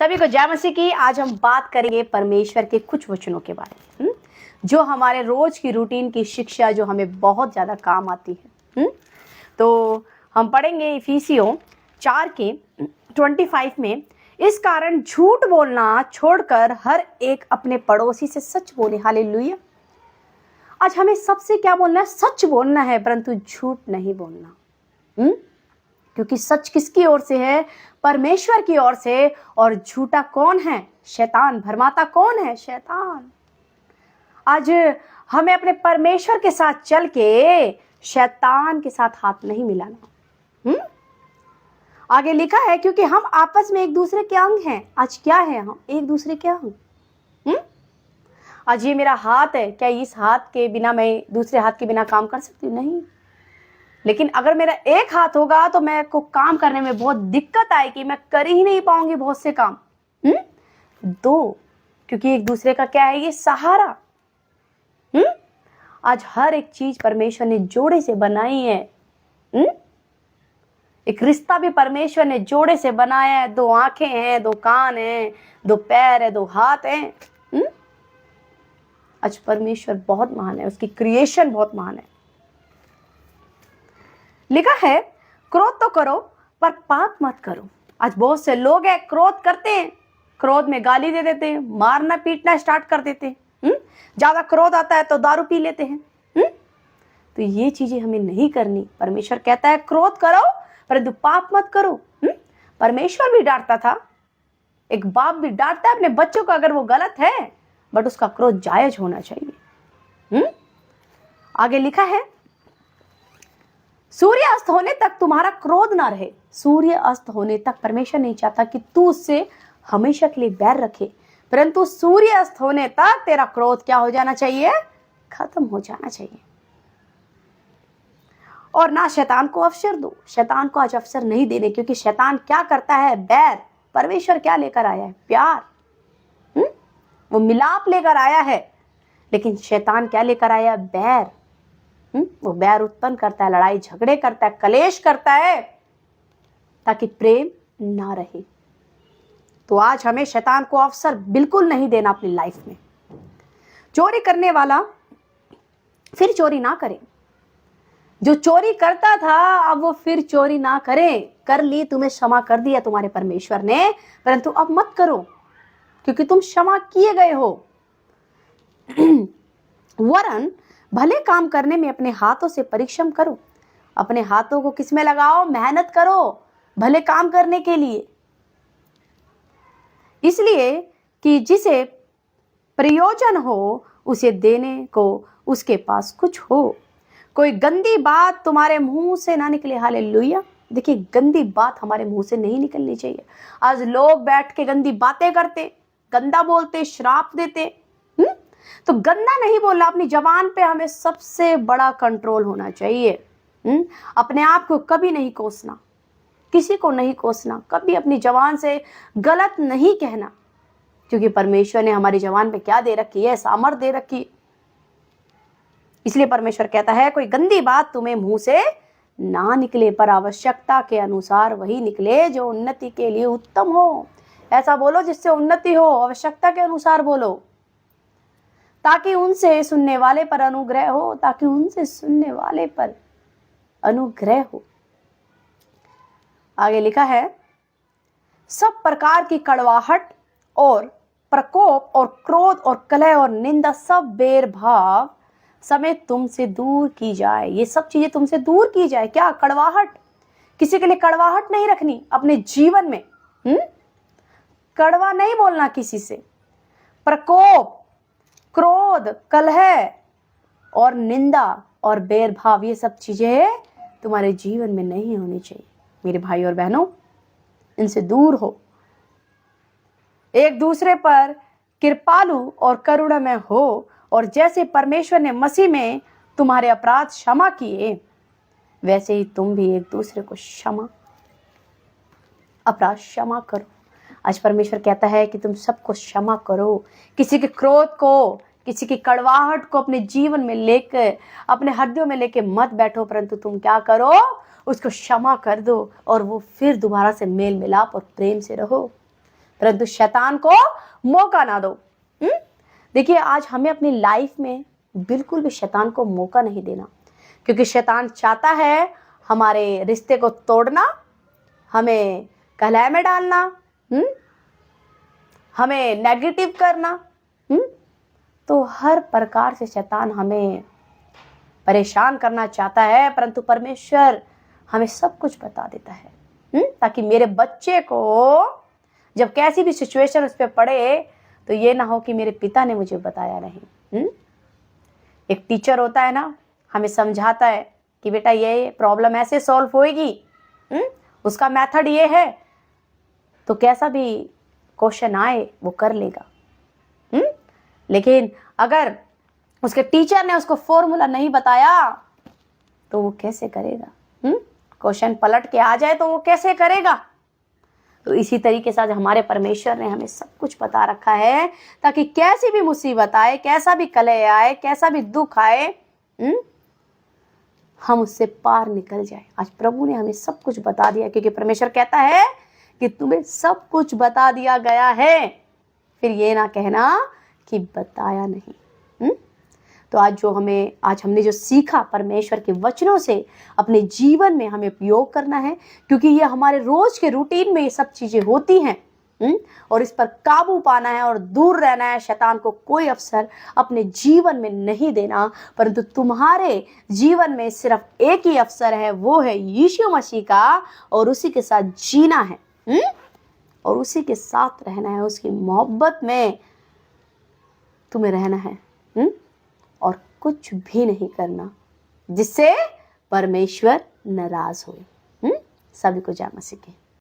सभी को जय मसीह की। आज हम बात करेंगे परमेश्वर के कुछ वचनों के बारे में, जो हमारे रोज की रूटीन की शिक्षा, जो हमें बहुत ज्यादा काम आती है। तो हम पढ़ेंगे इफिसियों 4 के 25 में, इस कारण झूठ बोलना छोड़कर हर एक अपने पड़ोसी से सच बोले। हालेलुया। आज हमें सबसे क्या बोलना है? सच बोलना है, परंतु झूठ नहीं बोलना। क्योंकि सच किसकी ओर से है? परमेश्वर की ओर से। और झूठा कौन है? शैतान। भरमाता कौन है? शैतान। आज हमें अपने परमेश्वर के साथ चल के शैतान के साथ हाथ नहीं मिलाना। आगे लिखा है, क्योंकि हम आपस में एक दूसरे के अंग हैं। आज क्या है? हम एक दूसरे के अंग। आज ये मेरा हाथ है, क्या इस हाथ के बिना मैं दूसरे हाथ के बिना काम कर सकती हूँ? नहीं। लेकिन अगर मेरा एक हाथ होगा तो मैं को काम करने में बहुत दिक्कत आएगी, मैं कर ही नहीं पाऊंगी बहुत से काम। दो, क्योंकि एक दूसरे का क्या है? ये सहारा। आज हर एक चीज परमेश्वर ने जोड़े से बनाई है। एक रिश्ता भी परमेश्वर ने जोड़े से बनाया है। 2 आंखें हैं, 2 कान हैं, 2 पैर है, 2 हाथ हैं। आज परमेश्वर बहुत महान है, उसकी क्रिएशन बहुत महान है। लिखा है, क्रोध तो करो पर पाप मत करो। आज बहुत से लोग हैं, क्रोध करते हैं, क्रोध में गाली दे देते हैं, मारना पीटना स्टार्ट कर देते हैं। ज्यादा क्रोध आता है तो दारू पी लेते हैं। तो ये चीजें हमें नहीं करनी। परमेश्वर कहता है क्रोध करो परंतु पाप मत करो। परमेश्वर भी डांटता था, एक बाप भी डांटता है अपने बच्चों को अगर वो गलत है, बट उसका क्रोध जायज होना चाहिए। आगे लिखा है, सूर्य अस्त होने तक तुम्हारा क्रोध ना रहे। सूर्य अस्त होने तक परमेश्वर नहीं चाहता कि तू उससे हमेशा के लिए बैर रखे, परंतु सूर्य अस्त होने तक तेरा क्रोध क्या हो जाना चाहिए? खत्म हो जाना चाहिए। और ना शैतान को अवसर दो। शैतान को आज अवसर नहीं देने, क्योंकि शैतान क्या करता है? बैर। परमेश्वर क्या लेकर आया है? प्यार। वो मिलाप लेकर आया है, लेकिन शैतान क्या लेकर आया? बैर। वो बैर उत्पन्न करता है, लड़ाई झगड़े करता है, कलेश करता है, ताकि प्रेम ना रहे। तो आज हमें शैतान को अवसर बिल्कुल नहीं देना अपनी लाइफ में। चोरी करने वाला फिर चोरी ना करे। जो चोरी करता था अब वो फिर चोरी ना करे। कर ली, तुम्हें क्षमा कर दिया तुम्हारे परमेश्वर ने, परंतु अब मत करो, क्योंकि तुम क्षमा किए गए हो। वरन भले काम करने में अपने हाथों से परिश्रम करो। अपने हाथों को किसमें लगाओ? मेहनत करो भले काम करने के लिए, इसलिए कि जिसे प्रयोजन हो उसे देने को उसके पास कुछ हो। कोई गंदी बात तुम्हारे मुंह से ना निकले। हालेलुया। देखिए, गंदी बात हमारे मुंह से नहीं निकलनी चाहिए। आज लोग बैठ के गंदी बातें करते, गंदा बोलते, श्राप देते। तो गंदा नहीं बोलना। अपनी जबान पे हमें सबसे बड़ा कंट्रोल होना चाहिए। अपने आप को कभी नहीं कोसना, किसी को नहीं कोसना, कभी अपनी जबान से गलत नहीं कहना, क्योंकि परमेश्वर ने हमारी जबान पे क्या दे रखी है? सामर्थ दे रखी। इसलिए परमेश्वर कहता है, कोई गंदी बात तुम्हें मुंह से ना निकले, पर आवश्यकता के अनुसार वही निकले जो उन्नति के लिए उत्तम हो। ऐसा बोलो जिससे उन्नति हो, आवश्यकता के अनुसार बोलो, ताकि उनसे सुनने वाले पर अनुग्रह हो। ताकि उनसे सुनने वाले पर अनुग्रह हो। आगे लिखा है, सब प्रकार की कड़वाहट और प्रकोप और क्रोध और कलह और निंदा सब बैरभाव समेत तुमसे दूर की जाए। ये सब चीजें तुमसे दूर की जाए। क्या? कड़वाहट। किसी के लिए कड़वाहट नहीं रखनी अपने जीवन में। कड़वा नहीं बोलना किसी से। प्रकोप, क्रोध, कलह और निंदा और बैरभाव, ये सब चीजें तुम्हारे जीवन में नहीं होनी चाहिए। मेरे भाई और बहनों, इनसे दूर हो। एक दूसरे पर कृपालु और करुणामय हो, और जैसे परमेश्वर ने मसीह में तुम्हारे अपराध क्षमा किए, वैसे ही तुम भी एक दूसरे को अपराध क्षमा करो। आज परमेश्वर कहता है कि तुम सबको क्षमा करो। किसी के क्रोध को, किसी की कड़वाहट को अपने जीवन में लेकर, अपने हृदयों में लेके मत बैठो, परंतु तुम क्या करो? उसको क्षमा कर दो, और वो फिर दोबारा से मेल मिलाप और प्रेम से रहो। परंतु शैतान को मौका ना दो। देखिए, आज हमें अपनी लाइफ में बिल्कुल भी शैतान को मौका नहीं देना, क्योंकि शैतान चाहता है हमारे रिश्ते को तोड़ना, हमें कलह में डालना, हमें नेगेटिव करना। तो हर प्रकार से शैतान हमें परेशान करना चाहता है, परंतु परमेश्वर हमें सब कुछ बता देता है, ताकि मेरे बच्चे को जब कैसी भी सिचुएशन उस पर पड़े तो ये ना हो कि मेरे पिता ने मुझे बताया नहीं। एक टीचर होता है ना, हमें समझाता है कि बेटा ये प्रॉब्लम ऐसे सॉल्व होएगी, उसका मेथड ये है, तो कैसा भी क्वेश्चन आए वो कर लेगा। लेकिन अगर उसके टीचर ने उसको फॉर्मूला नहीं बताया तो वो कैसे करेगा? क्वेश्चन पलट के आ जाए तो वो कैसे करेगा? तो इसी तरीके से आज हमारे परमेश्वर ने हमें सब कुछ बता रखा है, ताकि कैसी भी मुसीबत आए, कैसा भी कलह आए, कैसा भी दुख आए, हम उससे पार निकल जाए। आज प्रभु ने हमें सब कुछ बता दिया, क्योंकि परमेश्वर कहता है कि तुम्हें सब कुछ बता दिया गया है, फिर ये ना कहना कि बताया नहीं। तो आज हमने जो सीखा परमेश्वर के वचनों से अपने जीवन में हमें उपयोग करना है, क्योंकि ये हमारे रोज के रूटीन में ये सब चीजें होती हैं, और इस पर काबू पाना है और दूर रहना है। शैतान को कोई अवसर अपने जीवन में नहीं देना, परंतु तुम्हारे जीवन में सिर्फ एक ही अवसर है, वो है यीशु मसीह का, और उसी के साथ जीना है, और उसी के साथ रहना है, उसकी मोहब्बत में तुम्हें रहना है, और कुछ भी नहीं करना जिससे परमेश्वर नाराज हो। सभी को जय मसीह की।